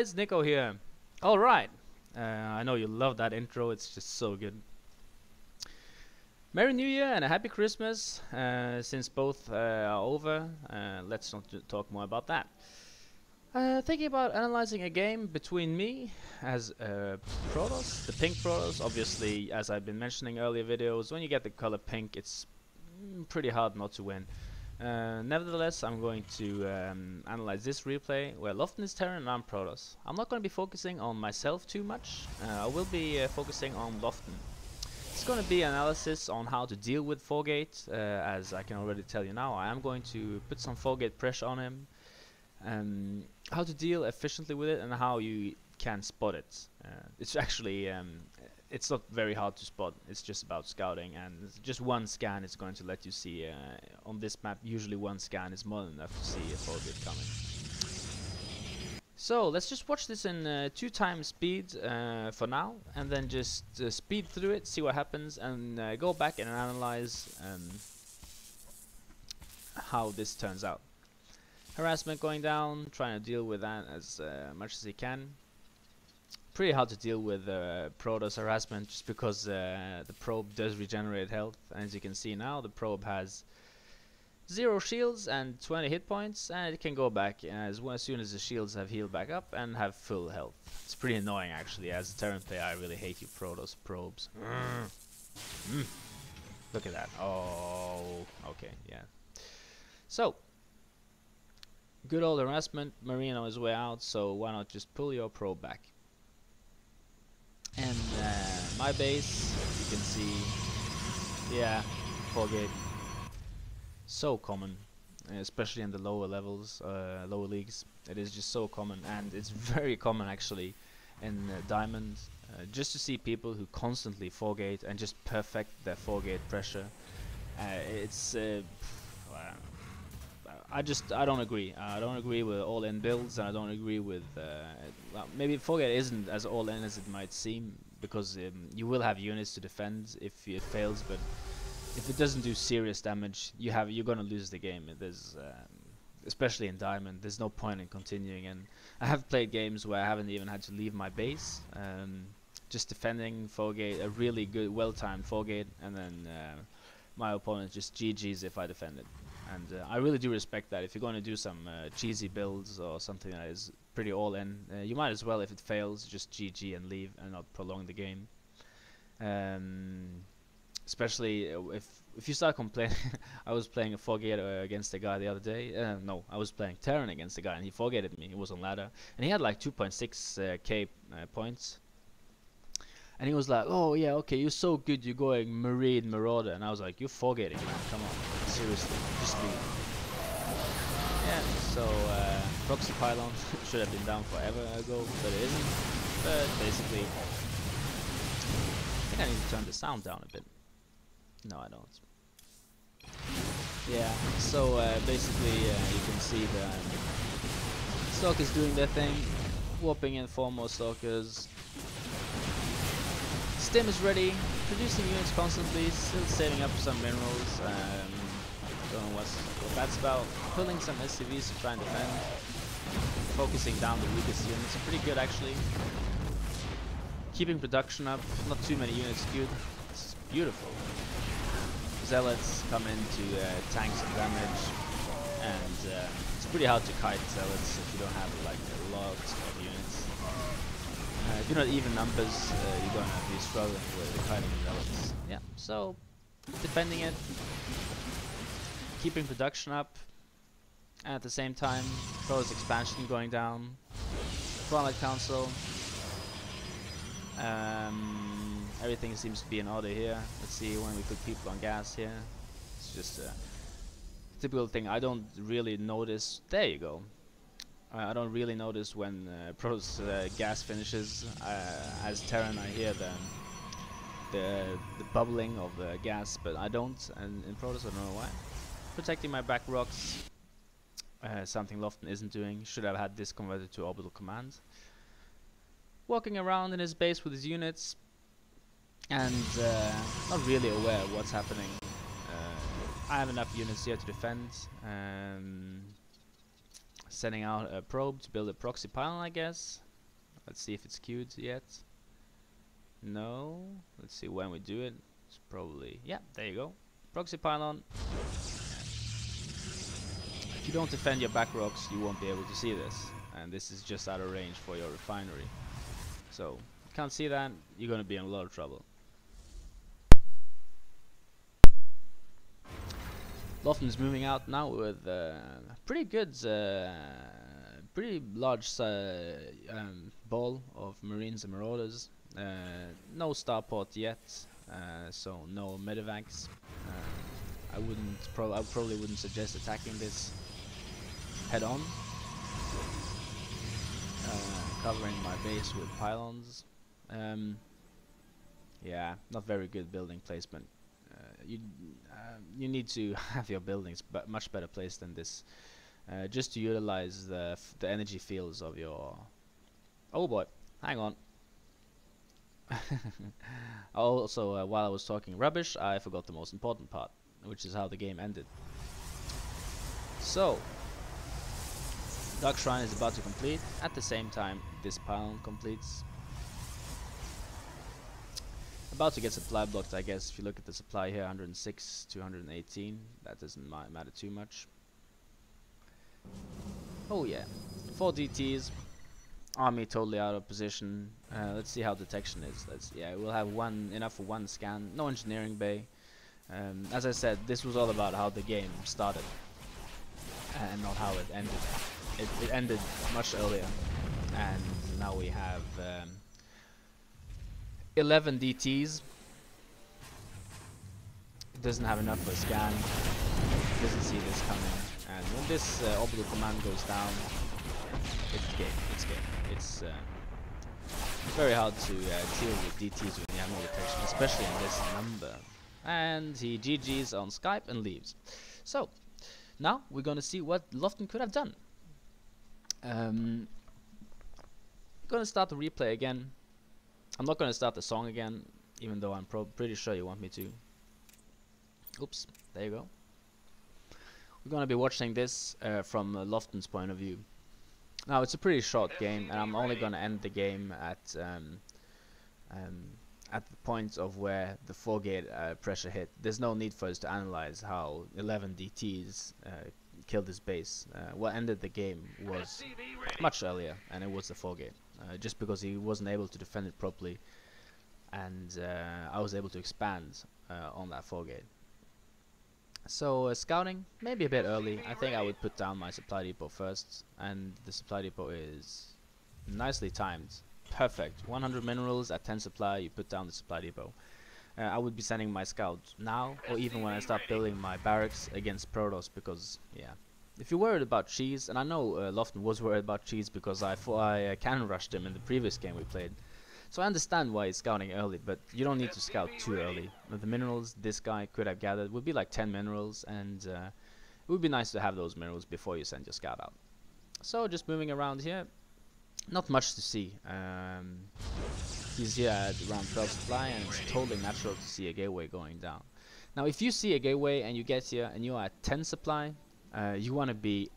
guys, Nico here. Alright, I know you love that intro, it's just so good. Merry New Year and a Happy Christmas, since both are over, let's not talk more about that. Thinking about analyzing a game between me as Protoss, the pink Protoss. Obviously, as I've been mentioning earlier videos, when you get the color pink, it's pretty hard not to win. Nevertheless, I'm going to analyze this replay where Lofton is Terran and I'm Protoss. I'm not going to be focusing on myself too much. I will be focusing on Lofton. It's going to be analysis on how to deal with 4-gate. As I can already tell you now, I am going to put some 4-gate pressure on him. How to deal efficiently with it and how you can spot it. It's actually it's not very hard to spot. It's just about scouting, and just one scan is going to let you see on this map. Usually one scan is more than enough to see a 4-gate coming. So let's just watch this in 2x speed for now, and then just speed through it, see what happens, and go back and analyze how this turns out. Harassment going down, trying to deal with that as much as he can. Pretty hard to deal with Protoss harassment just because the probe does regenerate health. And as you can see now, the probe has 0 shields and 20 hit points, and it can go back as soon as the shields have healed back up and have full health. It's pretty annoying actually. As a Terran player, I really hate you Protoss probes. Look at that. Oh, okay, yeah. So, good old harassment, Marine on his way out, so why not just pull your probe back. And my base, you can see, yeah, 4-gate. So common, especially in the lower levels, lower leagues. It is just so common, and it's very common actually in Diamond, just to see people who constantly 4-gate and just perfect their 4-gate pressure. It's I don't agree. I don't agree with all-in builds, and I don't agree with well, maybe 4-gate isn't as all-in as it might seem, because you will have units to defend if it fails, but if it doesn't do serious damage, you're gonna lose the game. There's especially in Diamond, there's no point in continuing. And I have played games where I haven't even had to leave my base, just defending 4-gate, a really good, well-timed 4-gate, and then my opponent just GG's if I defend it. And I really do respect that. If you're going to do some cheesy builds or something that is pretty all-in, you might as well, if it fails, just GG and leave and not prolong the game. Especially if you start complaining. I was playing a 4-gate against a guy the other day. No, I was playing Terran against a guy, and he 4-gated me. He was on ladder, and he had like 2.6k points. And he was like, "Oh yeah, okay, you're so good. You're going Marine Marauder," and I was like, "You're 4-gating, man. Come on, seriously, just leave." Yeah. So proxy pylon should have been down forever ago, but it isn't. But basically, I think I need to turn the sound down a bit. No, I don't. Yeah. So basically, you can see the stalkers doing their thing, warping in 4 more stalkers. Stim is ready, producing units constantly, still saving up some minerals. Don't know what that's about. Pulling some SCVs to try and defend. Focusing down the weakest units. Pretty good actually. Keeping production up, not too many units queued. It's beautiful. Zealots come in to tank some damage, and it's pretty hard to kite zealots if you don't have like a lot of units. If you're not even numbers, you're going to be struggling with the kiting zealots. Yeah, so defending it, keeping production up, and at the same time, Protoss expansion going down, Front Council. Everything seems to be in order here. Let's see when we put people on gas here. It's just a typical thing. I don't really notice. There you go. I don't really notice when Protoss gas finishes. As Terran, I hear the bubbling of the gas, but I don't. And in Protoss, I don't know why. Protecting my back rocks. Something Lofton isn't doing. Should have had this converted to orbital command. Walking around in his base with his units, and not really aware of what's happening. I have enough units here to defend. Sending out a probe to build a proxy pylon, I guess. Let's see if it's queued yet. No. Let's see when we do it. It's probably, yeah, there you go. Proxy pylon. If you don't defend your back rocks, you won't be able to see this. And this is just out of range for your refinery. So, if you can't see that, you're going to be in a lot of trouble. Lofton's moving out now with pretty good, pretty large ball of Marines and Marauders. No starport yet, so no medevacs. I probably wouldn't suggest attacking this head on. Covering my base with pylons. Yeah, not very good building placement. You need to have your buildings much better placed than this, just to utilize the energy fields of your. Oh boy, hang on. Also, while I was talking rubbish, I forgot the most important part, which is how the game ended. So, Dark Shrine is about to complete. At the same time, this pylon completes. About to get supply blocked, I guess. If you look at the supply here, 106 to 118, that doesn't matter too much. Oh yeah, 4 DTs, army totally out of position. Let's see how detection is. Yeah, we'll have enough for one scan. No engineering bay. As I said, this was all about how the game started, and not how it ended. It ended much earlier, and now we have 11 DTs. Doesn't have enough for a scan. Doesn't see this coming. And when this orbital command goes down, it's game. It's game. It's very hard to deal with DTs when you have no detection, especially in this number. And he GG's on Skype and leaves. So now we're gonna see what Lofton could have done. Gonna start the replay again. I'm not gonna start the song again, even though I'm pretty sure you want me to. Oops, there you go. We're gonna be watching this from Lofton's point of view. Now it's a pretty short game, and I'm only gonna end the game at the point of where the 4-gate pressure hit. There's no need for us to analyze how 11 DTs killed his base. What ended the game was much earlier, and it was the 4-gate. Just because he wasn't able to defend it properly, and I was able to expand on that 4-gate. So scouting, maybe a bit early. I think I would put down my supply depot first, and the supply depot is nicely timed. Perfect. 100 minerals at 10 supply, you put down the supply depot. I would be sending my scouts now, or even when I start building my barracks against Protoss, because, yeah. If you're worried about cheese, and I know Lofton was worried about cheese because I cannon rushed him in the previous game we played. So I understand why he's scouting early, but you don't need to scout too early. The minerals this guy could have gathered would be like 10 minerals, and it would be nice to have those minerals before you send your scout out. So just moving around here, not much to see. He's here at around 12 supply, and it's totally natural to see a gateway going down. Now if you see a gateway and you get here and you're at 10 supply, you want to be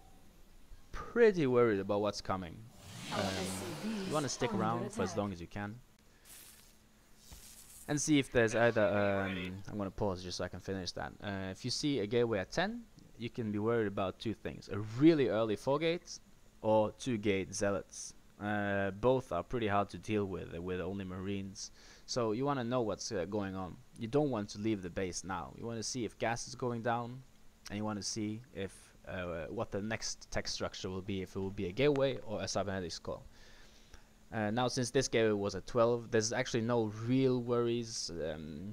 pretty worried about what's coming. You want to stick around for as long as you can and see if there's either I'm going to pause just so I can finish that. If you see a gateway at 10, you can be worried about two things: a really early 4-gate or 2-gate zealots. Both are pretty hard to deal with only Marines, so you want to know what's going on. You don't want to leave the base now. You want to see if gas is going down, and you want to see if what the next tech structure will be, if it will be a gateway or a cybernetics core. Now since this gateway was at 12, there's actually no real worries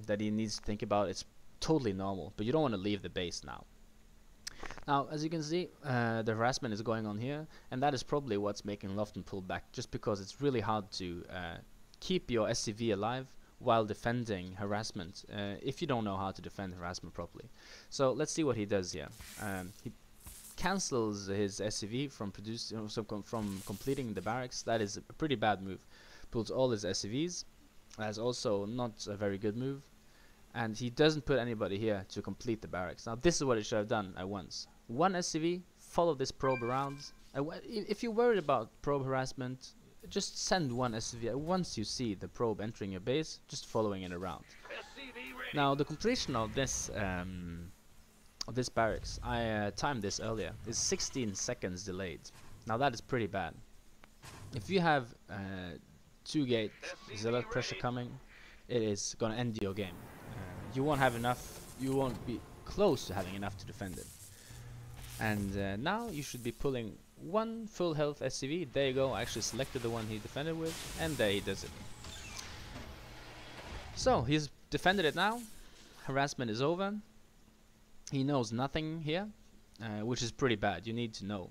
that he needs to think about. It's totally normal, but you don't want to leave the base now. Now as you can see, the harassment is going on here, and that is probably what's making Lofton pull back, just because it's really hard to keep your SCV alive while defending harassment if you don't know how to defend harassment properly. So let's see what he does here. He cancels his SCV from from completing the barracks. That is a pretty bad move. Pulls all his SCVs. That's also not a very good move. And he doesn't put anybody here to complete the barracks. Now this is what he should have done at once. One SCV, follow this probe around. If you're worried about probe harassment, just send one SCV once you see the probe entering your base, just following it around. Now the completion of this barracks, I timed this earlier, is 16 seconds delayed. Now that is pretty bad. If you have 2 gate zealot pressure coming, it is gonna end your game. You won't have enough, you won't be close to having enough to defend it. And now you should be pulling 1 full health SCV. There you go, I actually selected the one he defended with, and there he does it. So he's defended it now, harassment is over. He knows nothing here, which is pretty bad, you need to know.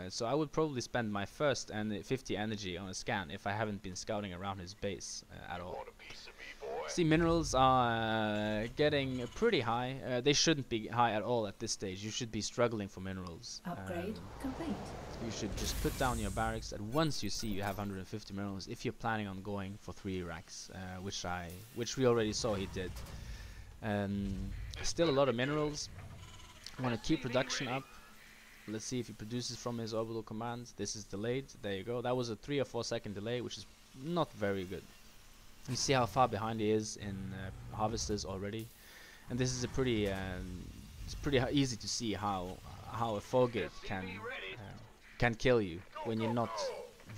So I would probably spend my first 50 energy on a scan if I haven't been scouting around his base at all. See, minerals are getting pretty high. They shouldn't be high at all at this stage. You should be struggling for minerals. Upgrade complete. You should just put down your barracks, and once you see you have 150 minerals, if you're planning on going for 3 racks, which we already saw he did. Still a lot of minerals. I want to keep production up. Let's see if he produces from his orbital commands. This is delayed. There you go. That was a 3 or 4 second delay, which is not very good. You see how far behind he is in harvesters already, and this is a pretty it's pretty easy to see how a forgate can kill you when you're not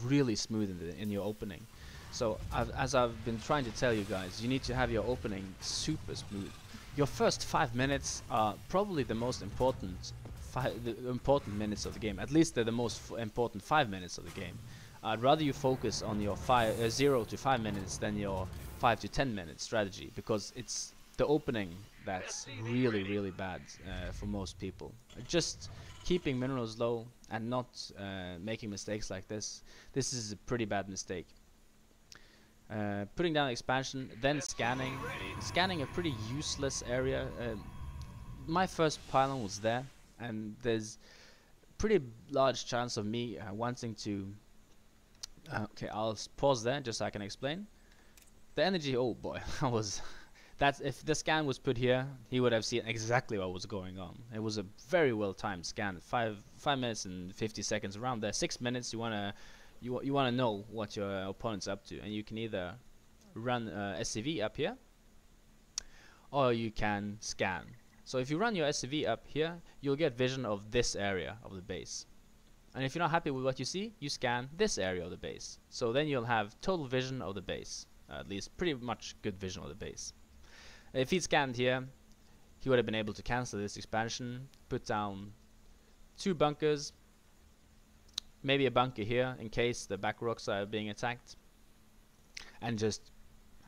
really smooth in your opening. So as I've been trying to tell you guys, you need to have your opening super smooth. Your first 5 minutes are probably the most important minutes of the game. At least they're the most important 5 minutes of the game. I'd rather you focus on your 0 to 5 minutes than your 5 to 10 minute strategy, because it's the opening that's really bad for most people. Just keeping minerals low and not making mistakes like this is a pretty bad mistake. Putting down expansion, then scanning a pretty useless area. My first pylon was there, and there's pretty large chance of me wanting to okay, I'll pause there just so I can explain. The energy, oh boy, if the scan was put here, he would have seen exactly what was going on. It was a very well timed scan, 5 minutes and 50 seconds around there. 6 minutes, you wanna know what your opponent's up to, and you can either run SCV up here, or you can scan. So if you run your SCV up here, you'll get vision of this area of the base. And if you're not happy with what you see, you scan this area of the base. So then you'll have total vision of the base, at least pretty much good vision of the base. If he'd scanned here, he would have been able to cancel this expansion, put down 2 bunkers, maybe a bunker here in case the back rocks are being attacked, and just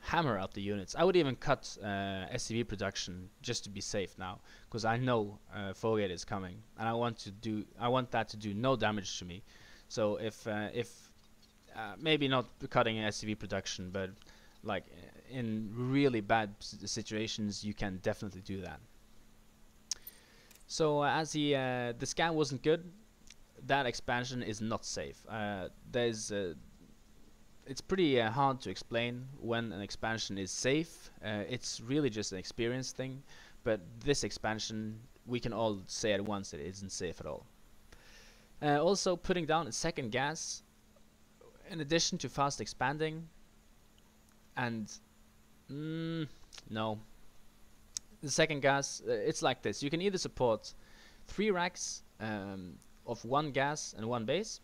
hammer out the units. I would even cut SCV production just to be safe now, because I know Fogate is coming, and I want that to do no damage to me. So if maybe not cutting SCV production, but like in really bad situations, you can definitely do that. So as the scan wasn't good, that expansion is not safe. It's pretty hard to explain when an expansion is safe. It's really just an experience thing, but this expansion, we can all say at once that it isn't safe at all. Also, putting down a second gas, in addition to fast expanding, and no, the second gas, it's like this. You can either support 3 racks of 1 gas and 1 base,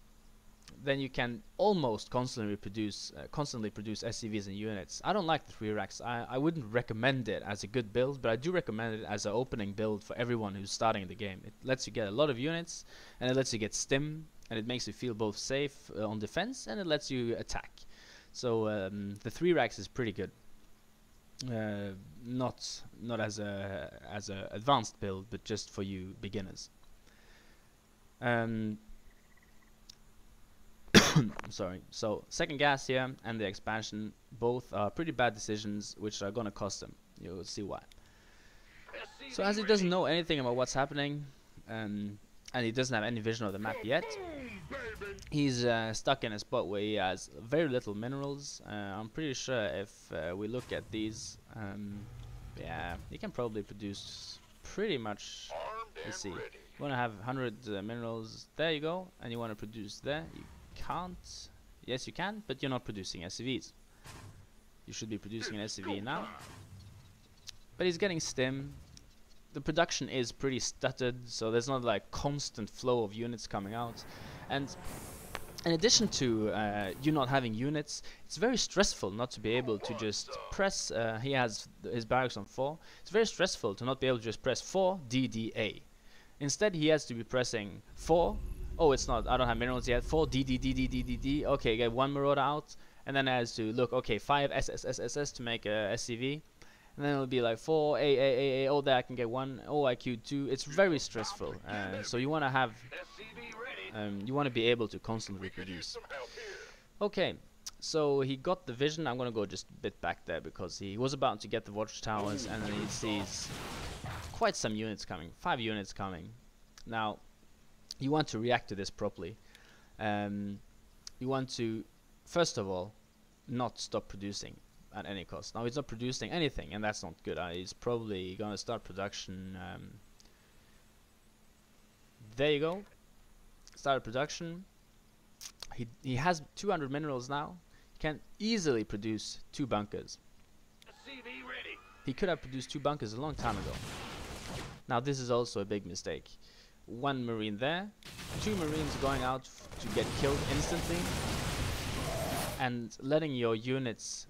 then you can almost constantly produce SCVs and units. I don't like the 3 racks. I wouldn't recommend it as a good build, but I do recommend it as an opening build for everyone who's starting the game. It lets you get a lot of units, and it lets you get stim, and it makes you feel both safe on defense, and it lets you attack. So the 3 racks is pretty good. Not as a advanced build, but just for you beginners. Sorry. So second gas here and the expansion, both are pretty bad decisions, which are gonna cost him. You'll see why. So as he doesn't know anything about what's happening, and he doesn't have any vision of the map yet, he's stuck in a spot where he has very little minerals. I'm pretty sure if we look at these, yeah, he can probably produce pretty much. Let's see. You want to have 100 minerals. There you go, and you want to produce there. You can't. Yes, you can, but you're not producing SCVs. You should be producing an SCV now. But he's getting stim. The production is pretty stuttered, so there's not like constant flow of units coming out. And in addition to you not having units, it's very stressful not to be able to just press. He has his barracks on 4. It's very stressful to not be able to just press 4 DDA. Instead, he has to be pressing 4. Oh, it's not. I don't have minerals yet. 4 DDDDDDD. Okay, get 1 Marauder out, and then I has to look. Okay, 5 SSSSS to make a SCV. And then it'll be like 4 A. Oh, there I can get 1 OIQ 2. It's very stressful. So you want to have, you want to be able to constantly reproduce. Okay, so he got the vision. I'm gonna go just a bit back there because he was about to get the watchtowers, and then he sees quite some units coming. 5 units coming. Now, you want to react to this properly. You want to, first of all, not stop producing at any cost. Now he's not producing anything, and that's not good. He's probably gonna start production. There you go. Started production. He has 200 minerals now. He can easily produce 2 bunkers. He could have produced 2 bunkers a long time ago. Now this is also a big mistake. 1 marine there, 2 marines going out to get killed instantly, and letting your units,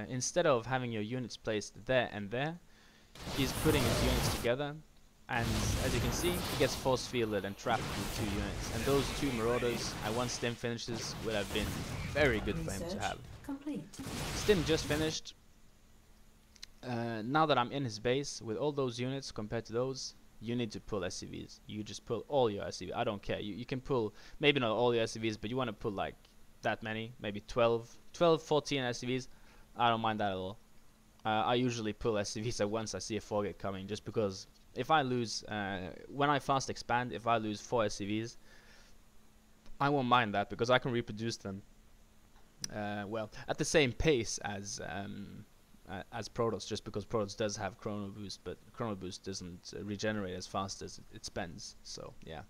instead of having your units placed there and there, he's putting his units together, and as you can see, he gets force fielded and trapped with 2 units. And those 2 marauders, once stim finishes, would have been very good for him to have. Complete. Stim just finished. Now that I'm in his base with all those units compared to those, you need to pull SCVs. You just pull all your SCVs. I don't care. You can pull, maybe not all your SCVs, but you want to pull like that many, maybe 12, 14 SCVs. I don't mind that at all. I usually pull SCVs at once I see a forgate coming, just because if I lose, when I fast expand, if I lose 4 SCVs, I won't mind that because I can reproduce them, well, at the same pace as Protoss, just because Protoss does have Chrono Boost, but Chrono Boost doesn't regenerate as fast as it spends. So yeah,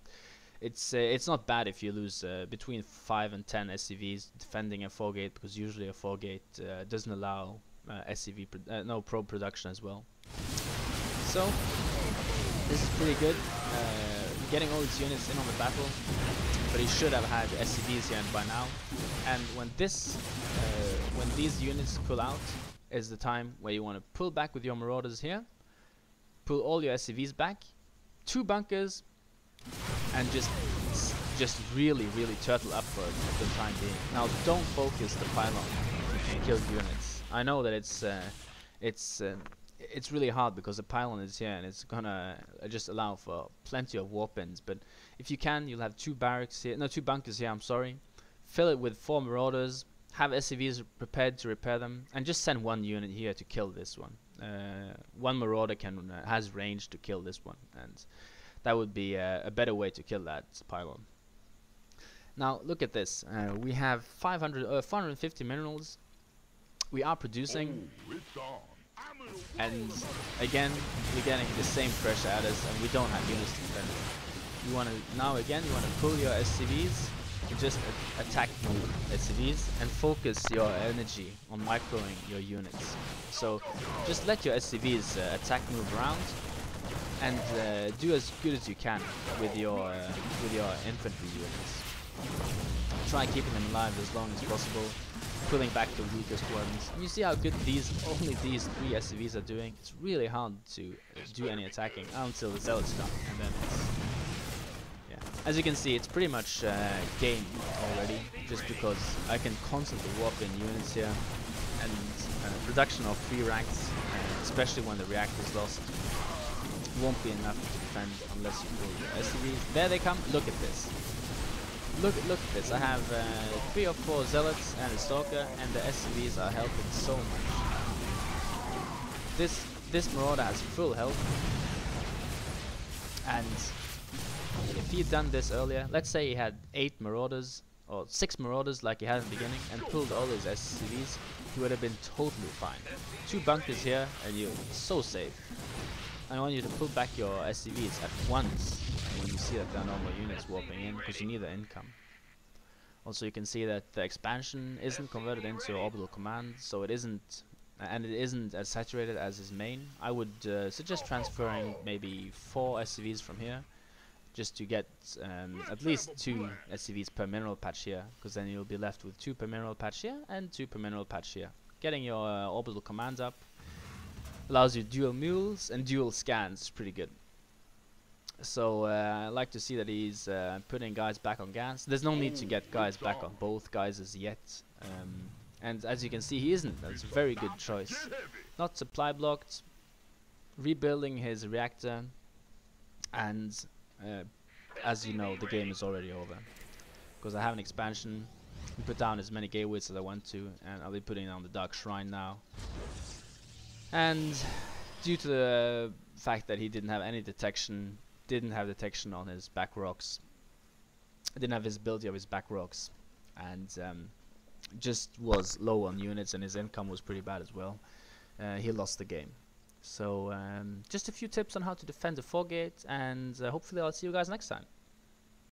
it's not bad if you lose between 5 and 10 SCVs defending a 4-gate, because usually a 4-gate doesn't allow SCV no probe production as well. So this is pretty good. Getting all his units in on the battle, but he should have had SCVs here by now. And when these units pull out, is the time where you want to pull back with your marauders here, pull all your SCVs back, 2 bunkers, and just really turtle up for the time being. Now don't focus the pylon and kill units. I know that it's really hard because the pylon is here and it's gonna just allow for plenty of warp ins, but if you can, you'll have 2 barracks here, no, 2 bunkers here, I'm sorry. Fill it with 4 marauders, have SCVs prepared to repair them, and just send 1 unit here to kill this one. 1 marauder has range to kill this one, and that would be a better way to kill that pylon. Now look at this. We have 450 minerals. We are producing, and again we're getting the same pressure at us, and we don't have units to defend it. You want to now again you want to pull your SCVs. Just attack move SCVs and focus your energy on microing your units. So just let your SCVs attack move around, and do as good as you can with your infantry units. Try keeping them alive as long as possible, pulling back the weakest ones. And you see how good only these 3 SCVs are doing. It's really hard to do any attacking until the zealots come, and then it's, as you can see, it's pretty much game already, just because I can constantly warp in units here, and production of 3 ranks, especially when the reactor is lost, won't be enough to defend unless you pull your SCVs. There they come. Look at this. Look at this. I have 3 or 4 zealots and a stalker, and the SCVs are helping so much. This marauder has full health, and if he had done this earlier, let's say he had 8 marauders or 6 marauders like he had in the beginning and pulled all his SCVs, he would have been totally fine. 2 bunkers here and you're so safe. I want you to pull back your SCVs at once when you see that there are no more units warping in, because you need the income. Also, you can see that the expansion isn't converted into orbital command, so it isn't, and it isn't as saturated as his main. I would suggest transferring maybe 4 SCVs from here, just to get at least 2 SCVs per mineral patch here, because then you'll be left with 2 per mineral patch here and 2 per mineral patch here. Getting your orbital commands up allows you dual mules and dual scans. It's pretty good. So I like to see that he's putting guys back on gas. There's no need to get guys back on both guys as yet. And as you can see, he isn't. That's a very good choice. Not supply blocked, rebuilding his reactor, and as you know, the game is already over. Because I have an expansion, put down as many gateways as I want to, and I'll be putting down the Dark Shrine now. And due to the fact that he didn't have any detection, didn't have detection on his back rocks, didn't have visibility of his back rocks, and just was low on units, and his income was pretty bad as well, he lost the game. So just a few tips on how to defend the 4-gate, and hopefully I'll see you guys next time.